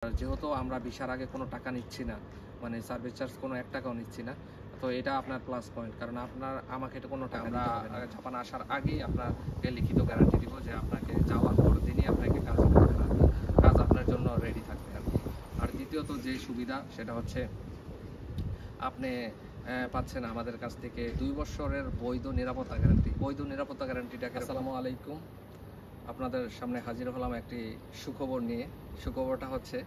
যেহেতু আমরা ভিসার আগে কোনো টাকা নিচ্ছি না, মানে সার্ভিস চার্জ কোনো ১ টাকাও নিচ্ছি না, তো এটা আপনার প্লাস পয়েন্ট। কারণ আমাকে এটা কোনো টাকা দিতে হবে না। জাপান আসার আগেই আপনাকে লিখিত গ্যারান্টি দিব যে আপনাকে যাওয়ার পরের দিনই আপনাকে কাজে করবেন আরকি। কাজ আপনার জন্য রেডি থাকবে আরকি। আর দ্বিতীয়ত যে সুবিধা সেটা হচ্ছে আপনি পাচ্ছেন আমাদের কাছ থেকে ২ বছরের বৈধ নিরাপত্তা গ্যারান্টি। বৈধ নিরাপত্তা গ্যারান্টিটাকে আসসালামু আলাইকুম। আপনাদের সামনে হাজির হলাম একটি সুখবর নিয়ে। সুখবরটা হচ্ছে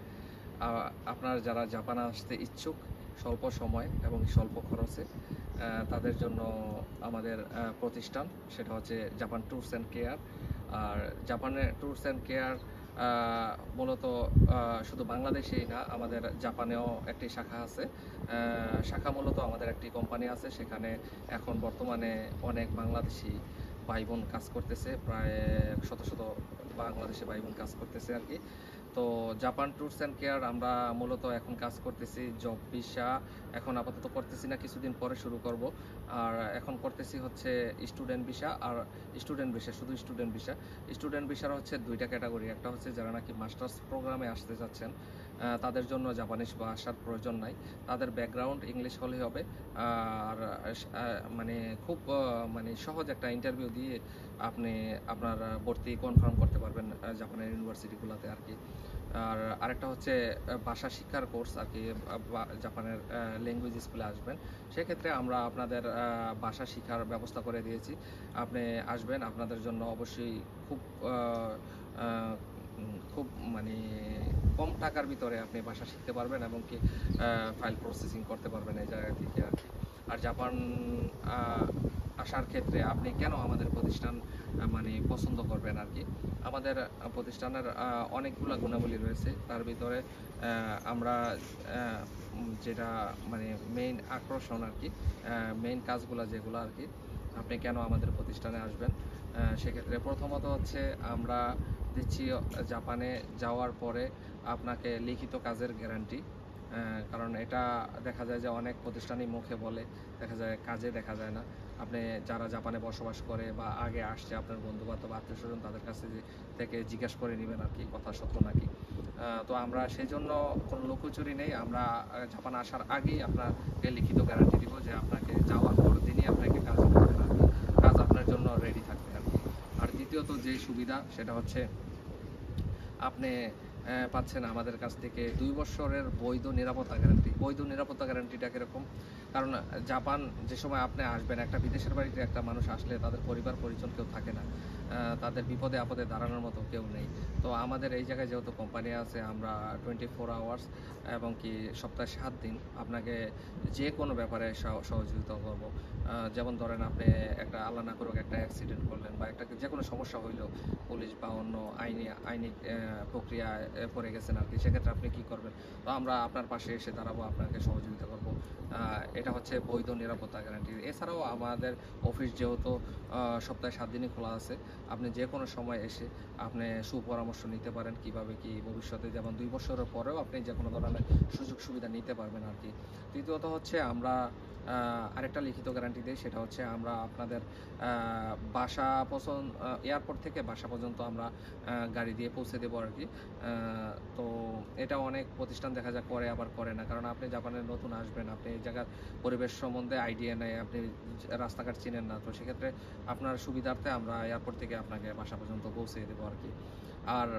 আপনার যারা জাপানে আসতে ইচ্ছুক স্বল্প সময় এবং স্বল্প খরচে, তাদের জন্য আমাদের প্রতিষ্ঠান সেটা হচ্ছে জাপান ট্যুরস অ্যান্ড কেয়ার। আর জাপানের ট্যুরস অ্যান্ড কেয়ার মূলত শুধু বাংলাদেশেই না, আমাদের জাপানেও একটি শাখা আছে। শাখা মূলত আমাদের একটি কোম্পানি আছে, সেখানে এখন বর্তমানে অনেক বাংলাদেশি ভাই বোন কাজ করতেছে, প্রায় শত শত বাংলাদেশি ভাই বোন কাজ করতেছে আর কি। তো জাপান ট্যুরস অ্যান্ড কেয়ার আমরা মূলত এখন কাজ করতেছি জব ভিসা, এখন আপাতত করতেছি না, কিছুদিন পরে শুরু করব। আর এখন করতেছি হচ্ছে স্টুডেন্ট ভিসা আর স্টুডেন্ট ভিসা, শুধু স্টুডেন্ট ভিসা। স্টুডেন্ট ভিসার হচ্ছে 2টা ক্যাটাগরি। একটা হচ্ছে যারা নাকি মাস্টার্স প্রোগ্রামে আসতে যাচ্ছেন, তাদের জন্য জাপানিজ ভাষার প্রয়োজন নাই, তাদের ব্যাকগ্রাউন্ড ইংলিশ হলেই হবে। আর মানে খুব মানে সহজ একটা ইন্টারভিউ দিয়ে আপনি আপনার ভর্তি কনফার্ম করতে পারবেন জাপানের ইউনিভার্সিটিগুলোতে আর কি। আর আরেকটা হচ্ছে ভাষা শিক্ষার কোর্স আর কি, জাপানের ল্যাঙ্গুয়েজ স্কুলে আসবেন, সেক্ষেত্রে আমরা আপনাদের ভাষা শিক্ষার ব্যবস্থা করে দিয়েছি। আপনি আসবেন, আপনাদের জন্য অবশ্যই খুব মানে কম টাকার ভিতরে আপনি ভাষা শিখতে পারবেন এবং কি ফাইল প্রসেসিং করতে পারবেন এই জায়গা থেকে আর কি। আর জাপান আসার ক্ষেত্রে আপনি কেন আমাদের প্রতিষ্ঠান মানে পছন্দ করবেন আর কি। আমাদের প্রতিষ্ঠানের অনেকগুলো গুণাবলী রয়েছে, তার ভিতরে আমরা যেটা মানে মেইন আকর্ষণ আর কি, মেইন কাজগুলো যেগুলো আর কি, আপনি কেন আমাদের প্রতিষ্ঠানে আসবেন। সেক্ষেত্রে প্রথমত হচ্ছে আমরা দিচ্ছি জাপানে যাওয়ার পরে আপনাকে লিখিত কাজের গ্যারান্টি। কারণ এটা দেখা যায় যে অনেক প্রতিষ্ঠানই মুখে বলে, দেখা যায় কাজে দেখা যায় না। আপনি যারা জাপানে বসবাস করে বা আগে আসছে আপনার বন্ধুবান্ধব আত্মীয়স্বজন, তাদের কাছে থেকে জিজ্ঞাসা করে নেবেন আর কি কথা সত্য নাকি। তো আমরা সেই জন্য কোনো লুকোচুরি নেই, আমরা জাপান আসার আগেই আপনাকে লিখিত গ্যারান্টি দিব যে আপনাকে যাওয়ার পরের দিনই আপনাকে কাজে করবেন আর কি। কাজ আপনার জন্য রেডি থাকবে আর কি। আর দ্বিতীয়ত যে সুবিধা সেটা হচ্ছে আপনি পাচ্ছেন আমাদের কাছ থেকে ২ বছরের বৈধ নিরাপত্তা গ্যারান্টি। বৈধ নিরাপত্তা গ্যারান্টিটা কীরকম? কারণ জাপান যে সময় আপনি আসবেন, একটা বিদেশের বাড়িতে একটা মানুষ আসলে তাদের পরিবার পরিজন কেউ থাকে না, তাদের বিপদে আপদে দাঁড়ানোর মতো কেউ নেই। তো আমাদের এই জায়গায় যেহেতু কোম্পানি আছে, আমরা 24 আওয়ার্স এবং কি সপ্তাহে ৭ দিন আপনাকে যে কোনো ব্যাপারে সহযোগিতা করব। যেমন ধরেন আপনি একটা আল্লাহ না করুক একটা অ্যাক্সিডেন্ট করলেন বা একটা যে কোনো সমস্যা হইলো, পুলিশ বা অন্য আইনি প্রক্রিয়ায় পড়ে গেছেন আর কি, সেক্ষেত্রে আপনি কী করবেন? তো আমরা আপনার পাশে এসে দাঁড়াবো, আপনাকে সহযোগিতা করব। এটা হচ্ছে বৈধ নিরাপত্তা গ্যারান্টি। এছাড়াও আমাদের অফিস যেহেতু সপ্তাহে ৭ দিনই খোলা আছে, আপনি যে কোনো সময় এসে আপনি সুপরামর্শ নিতে পারেন কীভাবে কি ভবিষ্যতে, যেমন ২ বছরের পরেও আপনি যে কোনো ধরনের সুযোগ সুবিধা নিতে পারবেন আর কি। তৃতীয়ত হচ্ছে আমরা আরেকটা লিখিত গ্যারান্টি দিই, সেটা হচ্ছে আমরা আপনাদের বাসা এয়ারপোর্ট থেকে বাসা পর্যন্ত আমরা গাড়ি দিয়ে পৌঁছে দেবো আর কি। তো এটা অনেক প্রতিষ্ঠান দেখা যায় করে, আবার করে না। কারণ আপনি জাপানে নতুন আসবেন, আপনি এই জায়গার পরিবেশ সম্বন্ধে আইডিয়া নেই, আপনি রাস্তাঘাট চিনেন না, তো সেক্ষেত্রে আপনার সুবিধার্থে আমরা এয়ারপোর্ট থেকে আপনাকে বাসা পর্যন্ত পৌঁছে দেবো আর কি। আর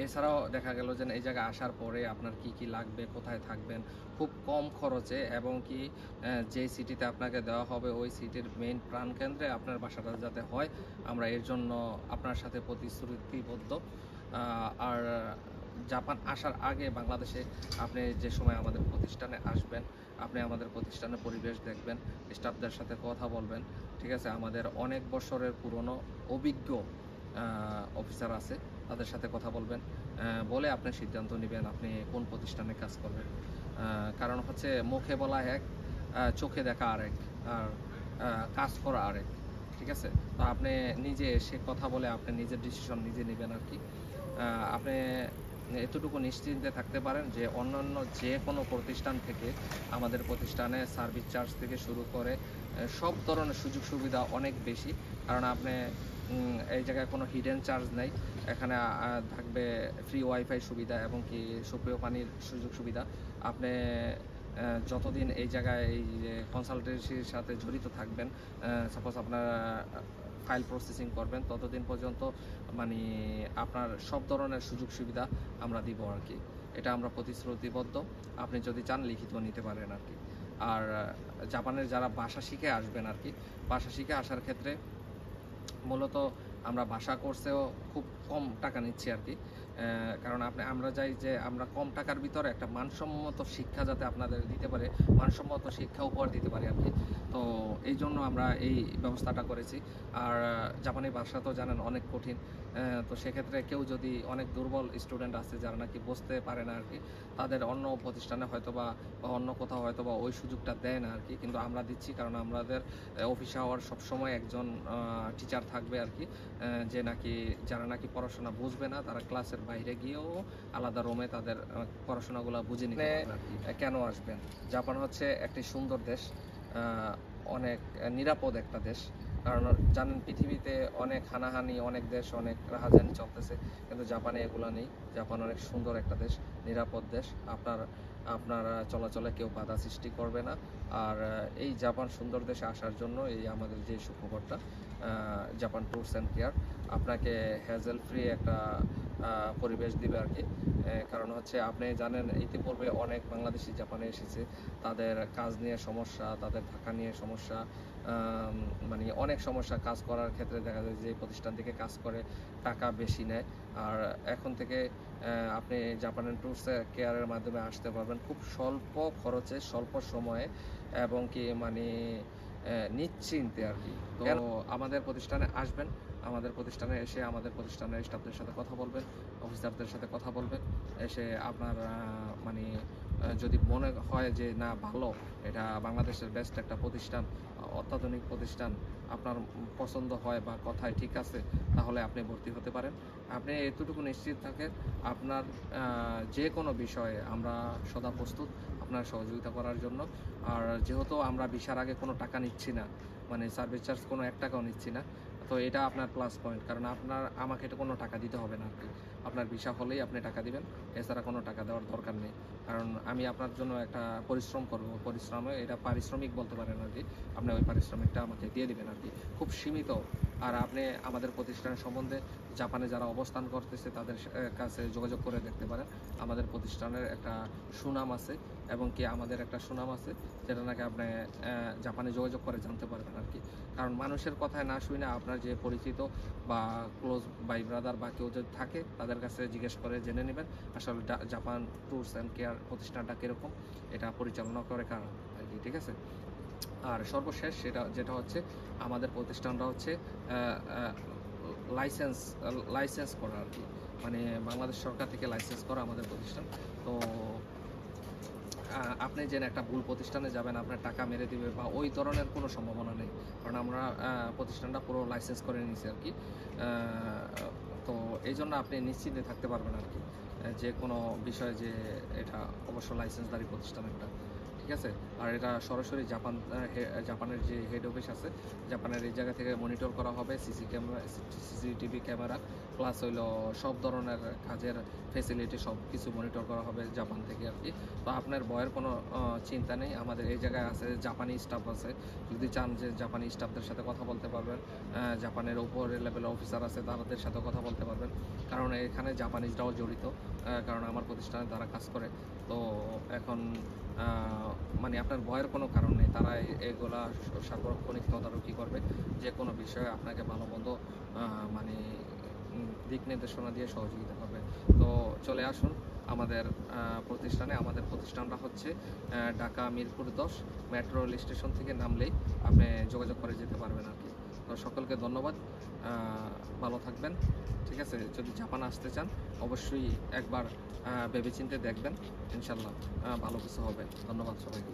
এছাড়াও দেখা গেল যে এই জায়গায় আসার পরে আপনার কি কি লাগবে, কোথায় থাকবেন, খুব কম খরচে এবং কি যেই সিটিতে আপনাকে দেওয়া হবে ওই সিটির মেইন প্রাণকেন্দ্রে আপনার বাসাটা যাতে হয়, আমরা এর জন্য আপনার সাথে প্রতিশ্রুতিবদ্ধ। আর জাপান আসার আগে বাংলাদেশে আপনি যে সময় আমাদের প্রতিষ্ঠানে আসবেন, আপনি আমাদের প্রতিষ্ঠানের পরিবেশ দেখবেন, স্টাফদের সাথে কথা বলবেন, ঠিক আছে। আমাদের অনেক বছরের পুরনো অভিজ্ঞ অফিসার আছে, তাদের সাথে কথা বলবেন, বলে আপনি সিদ্ধান্ত নেবেন আপনি কোন প্রতিষ্ঠানে কাজ করবেন। কারণ হচ্ছে মুখে বলা এক, চোখে দেখা আরেক, আর কাজ করা আরেক, ঠিক আছে। তো আপনি নিজে এসে কথা বলে আপনি নিজের ডিসিশন নিজে নেবেন আর কি। আপনি এতটুকু নিশ্চিন্তে থাকতে পারেন যে অন্যান্য যে কোনো প্রতিষ্ঠান থেকে আমাদের প্রতিষ্ঠানে সার্ভিস চার্জ থেকে শুরু করে সব ধরনের সুযোগ সুবিধা অনেক বেশি। কারণ আপনি এই জায়গায় কোনো হিডেন চার্জ নেই, এখানে থাকবে ফ্রি ওয়াইফাই সুবিধা এবং কি সুপেয় পানির সুযোগ সুবিধা। আপনি যতদিন এই জায়গায় এই যে কনসালটেন্সির সাথে জড়িত থাকবেন, সাপোজ আপনারা ফাইল প্রসেসিং করবেন, ততদিন পর্যন্ত মানে আপনার সব ধরনের সুযোগ সুবিধা আমরা দিব আর কি। এটা আমরা প্রতিশ্রুতিবদ্ধ। আপনি যদি চান লিখিত নিতে পারেন আর কি। আর জাপানের যারা ভাষা শিখে আসবেন আর কি, ভাষা শিখে আসার ক্ষেত্রে মূলত আমরা ভাষা কোর্সেও খুব কম টাকা নিচ্ছি আর কি। কারণ আমরা চাই যে আমরা কম টাকার ভিতরে একটা মানসম্মত শিক্ষা যাতে আপনাদের দিতে পারে, মানসম্মত শিক্ষা উপহার দিতে পারি আর কি। তো এই জন্য আমরা এই ব্যবস্থাটা করেছি। আর জাপানি ভাষা তো জানেন অনেক কঠিন। তো সেক্ষেত্রে কেউ যদি অনেক দুর্বল স্টুডেন্ট আছে যারা নাকি বুঝতে পারে না আর কি, তাদের অন্য প্রতিষ্ঠানে হয়তো বা অন্য কোথাও হয়তো বা ওই সুযোগটা দেয় না আর কি, কিন্তু আমরা দিচ্ছি। কারণ আমাদের অফিস আওয়ার সবসময় একজন টিচার থাকবে আর কি, যে নাকি যারা নাকি পড়াশোনা বুঝবে না তারা ক্লাসের বাইরে গিয়েও আলাদা রুমে তাদের পড়াশোনাগুলো বুঝে নিতে পারবে আর কি। কেন আসবেন? জাপান হচ্ছে একটি সুন্দর দেশ, অনেক নিরাপদ একটা দেশ। কারণ জানেন পৃথিবীতে অনেক হানাহানি, অনেক দেশ অনেক রাহাজানি চলতেছে, কিন্তু জাপানে এগুলো নেই। জাপান অনেক সুন্দর একটা দেশ, নিরাপদ দেশ। আপনার চলাচলে কেউ বাধা সৃষ্টি করবে না। আর এই জাপান সুন্দর দেশে আসার জন্য এই আমাদের যে সুখবরটা, জাপান ট্যুরস অ্যান্ড কেয়ার আপনাকে হ্যাজেল ফ্রি একটা পরিবেশ দিবে আর কি। কারণ হচ্ছে আপনি জানেন ইতিপূর্বে অনেক বাংলাদেশি জাপানে এসেছে, তাদের কাজ নিয়ে সমস্যা, তাদের থাকা নিয়ে সমস্যা, মানে অনেক সমস্যা। কাজ করার ক্ষেত্রে দেখা যায় যে প্রতিষ্ঠান থেকে কাজ করে টাকা বেশি নেয়। আর এখন থেকে আপনি জাপানের ট্যুরস কেয়ারের মাধ্যমে আসতে পারবেন খুব স্বল্প খরচে, স্বল্প সময়ে এবং কি মানে নিশ্চিন্তে আর কি। তো আমাদের প্রতিষ্ঠানে আসবেন, আমাদের প্রতিষ্ঠানে এসে আমাদের প্রতিষ্ঠানের স্টাফদের সাথে কথা বলবেন, অফিসারদের সাথে কথা বলবেন। এসে আপনার মানে যদি মনে হয় যে না ভালো, এটা বাংলাদেশের বেস্ট একটা প্রতিষ্ঠান, অত্যাধুনিক প্রতিষ্ঠান, আপনার পছন্দ হয় বা কথায় ঠিক আছে, তাহলে আপনি ভর্তি হতে পারেন। আপনি এতটুকু নিশ্চিত থাকেন, আপনার যে কোনো বিষয়ে আমরা সদা প্রস্তুত আপনার সহযোগিতা করার জন্য। আর যেহেতু আমরা ভিসার আগে কোনো টাকা নিচ্ছি না, মানে সার্ভিস চার্জ কোনো 1 টাকাও নিচ্ছি না, তো এটা আপনার প্লাস পয়েন্ট। কারণ আমাকে এটা কোনো টাকা দিতে হবে না আর কি। আপনার ভিসা হলেই আপনি টাকা দিবেন, এছাড়া কোনো টাকা দেওয়ার দরকার নেই। কারণ আমি আপনার জন্য একটা পরিশ্রম করব, পরিশ্রমে এটা পারিশ্রমিক বলতে পারেন আর কি। আপনি ওই পারিশ্রমিকটা আমাকে দিয়ে দিবেন আর কি, খুব সীমিত। আর আপনি আমাদের প্রতিষ্ঠানের সম্বন্ধে জাপানে যারা অবস্থান করতেছে তাদের কাছে যোগাযোগ করে দেখতে পারেন। আমাদের প্রতিষ্ঠানের একটা সুনাম আছে এবং কি আমাদের একটা সুনাম আছে, যেটা নাকি আপনি জাপানে যোগাযোগ করে জানতে পারবেন আর কি। কারণ মানুষের কথায় না শুনে আপনার যে পরিচিত বা ক্লোজ বাই ব্রাদার বা কেউ যদি থাকে তাদের কাছে জিজ্ঞেস করে জেনে নেবেন আসলে জাপান ট্যুরস অ্যান্ড কেয়ার প্রতিষ্ঠানটা কীরকম, এটা পরিচালনা করে কারা আর কি। ঠিক আছে। আর সর্বশেষ যেটা হচ্ছে আমাদের প্রতিষ্ঠানটা হচ্ছে লাইসেন্স করা আর কি, মানে বাংলাদেশ সরকার থেকে লাইসেন্স করা আমাদের প্রতিষ্ঠান। তো আপনি যেন একটা ভুল প্রতিষ্ঠানে যাবেন, আপনার টাকা মেরে দিবে বা ওই ধরনের কোনো সম্ভাবনা নেই। কারণ আমরা প্রতিষ্ঠানটা পুরো লাইসেন্স করে নিয়েছি আর কি। তো এই জন্য আপনি নিশ্চিন্তে থাকতে পারবেন আর কি, যে কোনো বিষয়ে যে এটা অবশ্য লাইসেন্সধারী প্রতিষ্ঠান একটা। ঠিক আছে। আর এটা সরাসরি জাপানের যে হেড অফিস আছে, জাপানের এই জায়গা থেকে মনিটর করা হবে, সিসিটিভি ক্যামেরা প্লাস হইলো সব ধরনের কাজের ফেসিলিটি সব কিছু মনিটর করা হবে জাপান থেকে আর কি। তো আপনার ভয়ের কোনো চিন্তা নেই। আমাদের এই জায়গায় আছে জাপানি স্টাফ আছে, যদি চান যে জাপানি স্টাফদের সাথে কথা বলতে পারবেন। জাপানের উপরে লেভেলের অফিসার আছে, তাদের সাথে কথা বলতে পারবেন। কারণ এখানে জাপানিজরাও জড়িত, কারণ আমার প্রতিষ্ঠানে তারা কাজ করে। তো এখন মানে আপনার ভয়ের কোনো কারণ নেই। তারা এগুলা সার্বক্ষণিক তদারকি করবে, যে কোনো বিষয়ে আপনাকে ভালো মন্দ মানে দিক নির্দেশনা দিয়ে সহযোগিতা করবে। তো চলে আসুন আমাদের প্রতিষ্ঠানে। আমাদের প্রতিষ্ঠানটা হচ্ছে Dhaka Mirpur 10 metro rail station থেকে নামলেই আপনি যোগাযোগ করে যেতে পারবেন আর কি। তো সকলকে ধন্যবাদ, ভালো থাকবেন। ঠিক আছে। যদি জাপান আসতে চান অবশ্যই একবার ভেবেচিন্তে দেখবেন, ইনশাল্লাহ ভালো কিছু হবে। ধন্যবাদ সবাইকে।